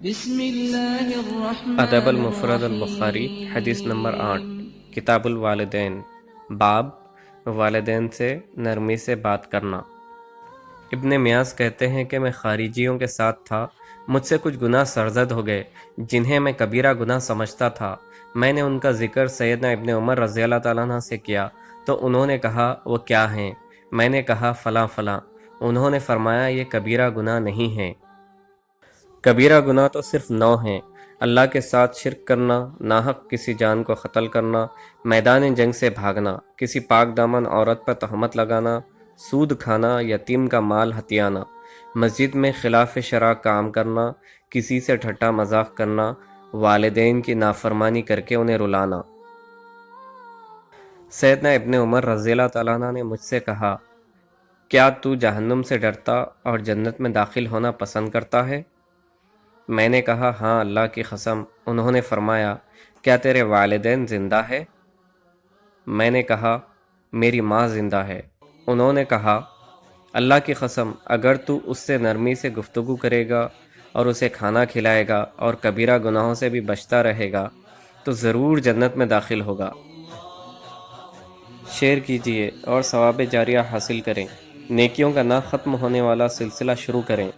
بسم اللہ ادب الرحمن المفرد البخاری حدیث الرحیم۔ نمبر 8 کتاب الوالدین باب والدین سے نرمی سے بات کرنا۔ ابن میاس کہتے ہیں کہ میں خارجیوں کے ساتھ تھا، مجھ سے کچھ گناہ سرزد ہو گئے جنہیں میں کبیرہ گناہ سمجھتا تھا۔ میں نے ان کا ذکر سیدنا ابن عمر رضی اللہ تعالیٰ عنہ سے کیا تو انہوں نے کہا وہ کیا ہیں؟ میں نے کہا فلاں فلاں۔ انہوں نے فرمایا یہ کبیرہ گناہ نہیں ہیں، کبیرہ گناہ تو صرف 9 ہیں: اللہ کے ساتھ شرک کرنا، ناحق کسی جان کو قتل کرنا، میدان جنگ سے بھاگنا، کسی پاک دامن عورت پر تہمت لگانا، سود کھانا، یتیم کا مال ہتھیانا، مسجد میں خلاف شرع کام کرنا، کسی سے ٹھٹا مذاق کرنا، والدین کی نافرمانی کر کے انہیں رلانا۔ سیدنا ابن عمر رضی اللہ تعالیٰ عنہ نے مجھ سے کہا، کیا تو جہنم سے ڈرتا اور جنت میں داخل ہونا پسند کرتا ہے؟ میں نے کہا ہاں اللہ کی قسم۔ انہوں نے فرمایا کیا تیرے والدین زندہ ہے؟ میں نے کہا میری ماں زندہ ہے۔ انہوں نے کہا اللہ کی قسم اگر تو اس سے نرمی سے گفتگو کرے گا اور اسے کھانا کھلائے گا اور کبیرہ گناہوں سے بھی بچتا رہے گا تو ضرور جنت میں داخل ہوگا۔ شیئر کیجیے اور ثواب جاریہ حاصل کریں، نیکیوں کا نہ ختم ہونے والا سلسلہ شروع کریں۔